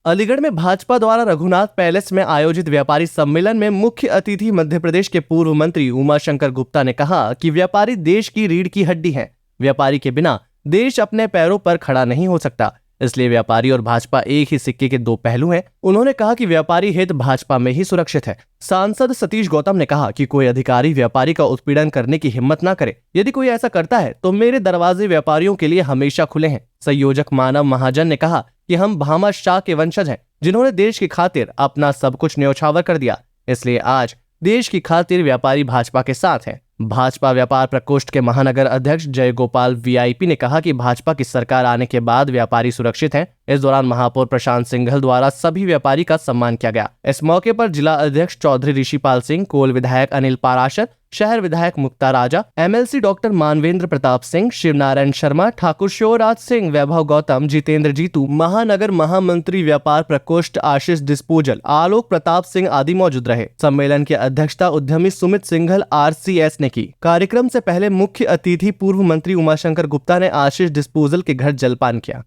अलीगढ़ में भाजपा द्वारा रघुनाथ पैलेस में आयोजित व्यापारी सम्मेलन में मुख्य अतिथि मध्य प्रदेश के पूर्व मंत्री उमाशंकर गुप्ता ने कहा कि व्यापारी देश की रीढ़ की हड्डी हैं। व्यापारी के बिना देश अपने पैरों पर खड़ा नहीं हो सकता, इसलिए व्यापारी और भाजपा एक ही सिक्के के दो पहलू हैं। उन्होंने कहा कि व्यापारी हित भाजपा में ही सुरक्षित है। सांसद सतीश गौतम ने कहा कि कोई अधिकारी व्यापारी का उत्पीड़न करने की हिम्मत ना करे। यदि कोई ऐसा करता है तो मेरे दरवाजे व्यापारियों के लिए हमेशा खुले हैं। संयोजक मानव महाजन ने कहा कि हम भामा शाह के वंशज हैं, जिन्होंने देश की खातिर अपना सब कुछ न्यौछावर कर दिया, इसलिए आज देश की खातिर व्यापारी भाजपा के साथ हैं। भाजपा व्यापार प्रकोष्ठ के महानगर अध्यक्ष जय गोपाल वीआईपी ने कहा कि भाजपा की सरकार आने के बाद व्यापारी सुरक्षित हैं। इस दौरान महापौर प्रशांत सिंघल द्वारा सभी व्यापारी का सम्मान किया गया। इस मौके पर जिला अध्यक्ष चौधरी ऋषिपाल सिंह, कोल विधायक अनिल पाराशर, शहर विधायक मुक्ता राजा, एमएलसी डॉक्टर मानवेंद्र प्रताप सिंह, शिवनारायण शर्मा, ठाकुर शिवराज सिंह, वैभव गौतम, जितेंद्र जीतू, महानगर महामंत्री व्यापार प्रकोष्ठ आशीष डिस्पोजल, आलोक प्रताप सिंह आदि मौजूद रहे। सम्मेलन की अध्यक्षता उद्यमी सुमित सिंघल आरसीएस ने की। कार्यक्रम से पहले मुख्य अतिथि पूर्व मंत्री उमाशंकर गुप्ता ने आशीष डिस्पोजल के घर जलपान किया।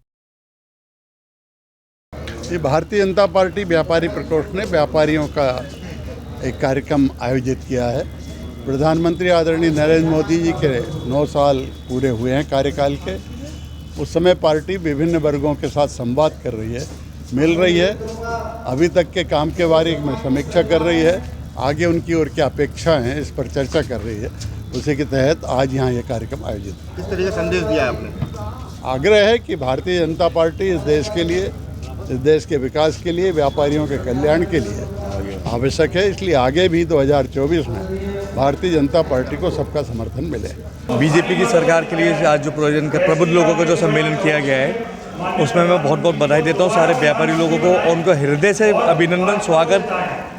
ये भारतीय जनता पार्टी व्यापारी प्रकोष्ठ ने व्यापारियों का एक कार्यक्रम आयोजित किया है। प्रधानमंत्री आदरणीय नरेंद्र मोदी जी के 9 साल पूरे हुए हैं कार्यकाल के। उस समय पार्टी विभिन्न वर्गों के साथ संवाद कर रही है, मिल रही है, अभी तक के काम के बारे में समीक्षा कर रही है, आगे उनकी ओर क्या अपेक्षा हैं इस पर चर्चा कर रही है। उसी के तहत आज यहाँ ये कार्यक्रम आयोजित है। किस तरह का संदेश दिया है आपने? आग्रह है कि भारतीय जनता पार्टी इस देश के लिए, इस देश के विकास के लिए, व्यापारियों के कल्याण के लिए आवश्यक है, इसलिए आगे भी 2024 में भारतीय जनता पार्टी को सबका समर्थन मिले। बीजेपी की सरकार के लिए आज जो प्रयोजन का प्रबुद्ध लोगों का जो सम्मेलन किया गया है, उसमें मैं बहुत बहुत बधाई देता हूँ सारे व्यापारी लोगों को और उनको हृदय से अभिनंदन, स्वागत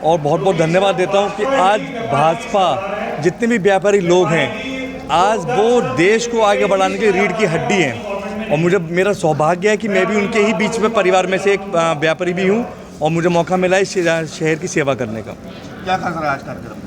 और बहुत बहुत धन्यवाद देता हूँ कि आज भाजपा जितने भी व्यापारी लोग हैं, आज वो देश को आगे बढ़ाने की रीढ़ की हड्डी हैं। और मुझे मेरा सौभाग्य है कि मैं भी उनके ही बीच में परिवार में से एक व्यापारी भी हूँ और मुझे मौका मिला है शहर की सेवा करने का। क्या खास रहा आज कार्यक्रम?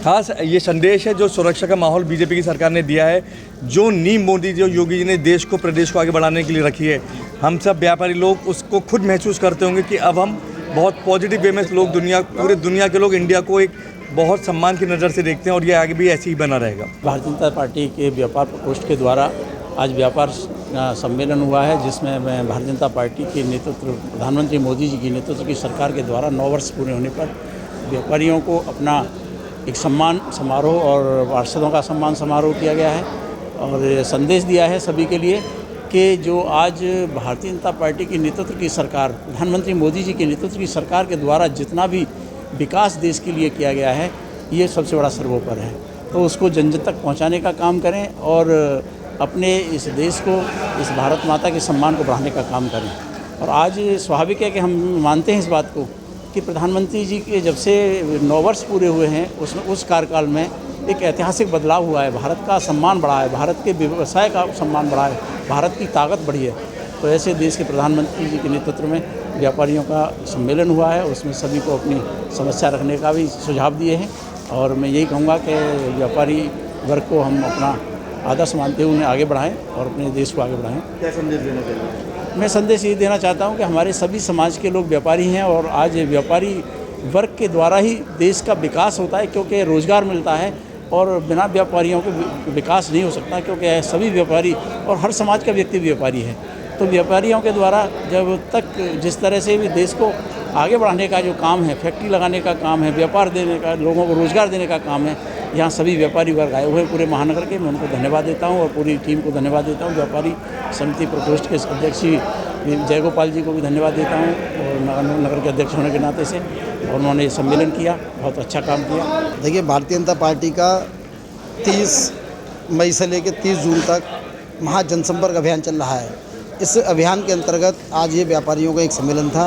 खास ये संदेश है जो सुरक्षा का माहौल बीजेपी की सरकार ने दिया है, जो नींव मोदी जी और योगी जी ने देश को, प्रदेश को आगे बढ़ाने के लिए रखी है। हम सब व्यापारी लोग उसको खुद महसूस करते होंगे कि अब हम बहुत पॉजिटिव वे में लोग पूरे दुनिया के लोग इंडिया को एक बहुत सम्मान की नज़र से देखते हैं और ये आगे भी ऐसे ही बना रहेगा। भारतीय जनता पार्टी के व्यापार प्रकोष्ठ के द्वारा आज व्यापार सम्मेलन हुआ है, जिसमें मैं भारतीय जनता पार्टी के नेतृत्व, प्रधानमंत्री मोदी जी की नेतृत्व की सरकार के द्वारा 9 वर्ष पूरे होने पर व्यापारियों को अपना एक सम्मान समारोह और पार्षदों का सम्मान समारोह किया गया है और संदेश दिया है सभी के लिए कि जो आज भारतीय जनता पार्टी की नेतृत्व की सरकार, प्रधानमंत्री मोदी जी के नेतृत्व की सरकार के द्वारा जितना भी विकास देश के लिए किया गया है, ये सबसे बड़ा सर्वोपरि है। तो उसको जन जन तक पहुँचाने का काम करें और अपने इस देश को, इस भारत माता के सम्मान को बढ़ाने का काम करें। और आज स्वाभाविक है कि हम मानते हैं इस बात को कि प्रधानमंत्री जी के जब से 9 वर्ष पूरे हुए हैं, उसमें उस कार्यकाल में एक ऐतिहासिक बदलाव हुआ है। भारत का सम्मान बढ़ा है, भारत के व्यवसाय का सम्मान बढ़ा है, भारत की ताकत बढ़ी है। तो ऐसे देश के प्रधानमंत्री जी के नेतृत्व में व्यापारियों का सम्मेलन हुआ है, उसमें सभी को अपनी समस्या रखने का भी सुझाव दिए हैं और मैं यही कहूँगा कि व्यापारी वर्ग को हम अपना आदर्श मानते हुए उन्हें आगे बढ़ाएं और अपने देश को आगे बढ़ाएं। क्या संदेश देना चाहिए? मैं संदेश ये देना चाहता हूं कि हमारे सभी समाज के लोग व्यापारी हैं और आज व्यापारी वर्ग के द्वारा ही देश का विकास होता है, क्योंकि रोज़गार मिलता है और बिना व्यापारियों के विकास नहीं हो सकता, क्योंकि सभी व्यापारी और हर समाज का व्यक्ति व्यापारी है। तो व्यापारियों के द्वारा जब तक जिस तरह से भी देश को आगे बढ़ाने का जो काम है, फैक्ट्री लगाने का काम है, व्यापार देने का, लोगों को रोज़गार देने का काम है, यहाँ सभी व्यापारी वर्ग आए हुए पूरे महानगर के। मैं उनको धन्यवाद देता हूँ और पूरी टीम को धन्यवाद देता हूँ। व्यापारी समिति प्रकोष्ठ के अध्यक्ष जय गोपाल जी को भी धन्यवाद देता हूँ और नगर के अध्यक्ष होने के नाते से, और उन्होंने ये सम्मेलन किया, बहुत अच्छा काम किया। देखिए, भारतीय जनता पार्टी का 30 मई से लेकर 30 जून तक महाजनसंपर्क अभियान चल रहा है। इस अभियान के अंतर्गत आज ये व्यापारियों का एक सम्मेलन था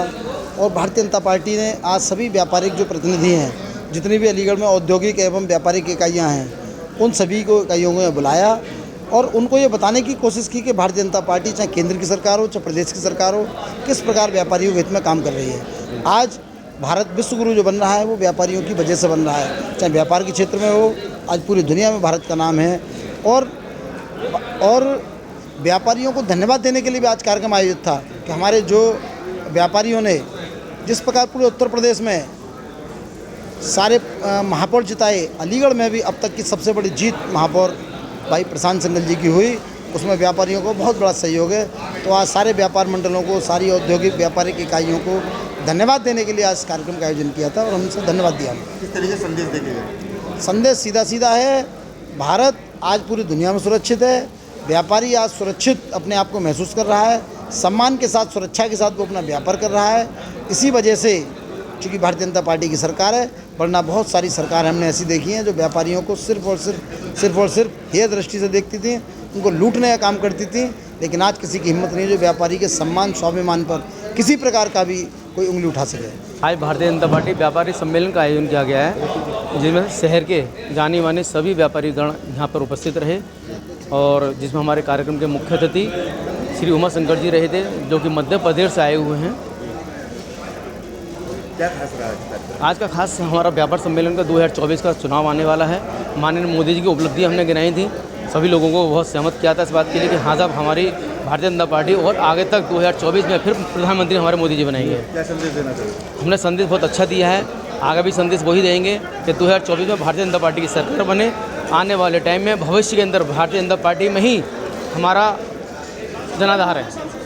और भारतीय जनता पार्टी ने आज सभी व्यापारिक जो प्रतिनिधि हैं, जितनी भी अलीगढ़ में औद्योगिक एवं व्यापारिक इकाइयाँ हैं, उन सभी को इकाइयों को बुलाया और उनको ये बताने की कोशिश की कि भारतीय जनता पार्टी चाहे केंद्र की सरकार हो चाहे प्रदेश की सरकार हो, किस प्रकार व्यापारियों के हित में काम कर रही है। आज भारत विश्व गुरु जो बन रहा है वो व्यापारियों की वजह से बन रहा है, चाहे व्यापार के क्षेत्र में हो, आज पूरी दुनिया में भारत का नाम है। और व्यापारियों को धन्यवाद देने के लिए भी आज कार्यक्रम आयोजित था कि हमारे जो व्यापारियों ने जिस प्रकार पूरे उत्तर प्रदेश में सारे महापौर जिताए, अलीगढ़ में भी अब तक की सबसे बड़ी जीत महापौर भाई प्रशांत सिंघल जी की हुई, उसमें व्यापारियों को बहुत बड़ा सहयोग है। तो आज सारे व्यापार मंडलों को, सारी औद्योगिक व्यापारिक इकाइयों को धन्यवाद देने के लिए आज कार्यक्रम का आयोजन किया था और हमसे धन्यवाद दिया। किस तरीके से संदेश देके गए? संदेश सीधा सीधा है, भारत आज पूरी दुनिया में सुरक्षित है, व्यापारी आज सुरक्षित अपने आप को महसूस कर रहा है, सम्मान के साथ, सुरक्षा के साथ वो अपना व्यापार कर रहा है। इसी वजह से चूँकि भारतीय जनता पार्टी की सरकार है, वरना बहुत सारी सरकार हमने ऐसी देखी हैं जो व्यापारियों को सिर्फ और सिर्फ हेय दृष्टि से देखती थी, उनको लूटने का काम करती थी। लेकिन आज किसी की हिम्मत नहीं है जो व्यापारी के सम्मान, स्वाभिमान पर किसी प्रकार का भी कोई उंगली उठा सके। आज भारतीय जनता पार्टी व्यापारी सम्मेलन का आयोजन किया गया है, जिसमें शहर के जाने माने सभी व्यापारी गण यहाँ पर उपस्थित रहे और जिसमें हमारे कार्यक्रम के मुख्य अतिथि श्री उमा शंकर जी रहे थे, जो कि मध्य प्रदेश से आए हुए हैं। क्या खास रहा आज? आज का खास हमारा व्यापार सम्मेलन का 2024 का चुनाव आने वाला है। माननीय मोदी जी की उपलब्धि हमने गिनाई थी, सभी लोगों को बहुत सहमत किया था इस बात के लिए कि हाँ साहब, हमारी भारतीय जनता पार्टी और आगे तक 2024 में फिर प्रधानमंत्री हमारे मोदी जी बनाएंगे। क्या संदेश देना चाहिए? हमने संदेश बहुत अच्छा दिया है, आगे भी संदेश वही देंगे कि 2024 में भारतीय जनता पार्टी की सरकार बने। आने वाले टाइम में भविष्य के अंदर भारतीय जनता पार्टी में ही हमारा जनाधार है।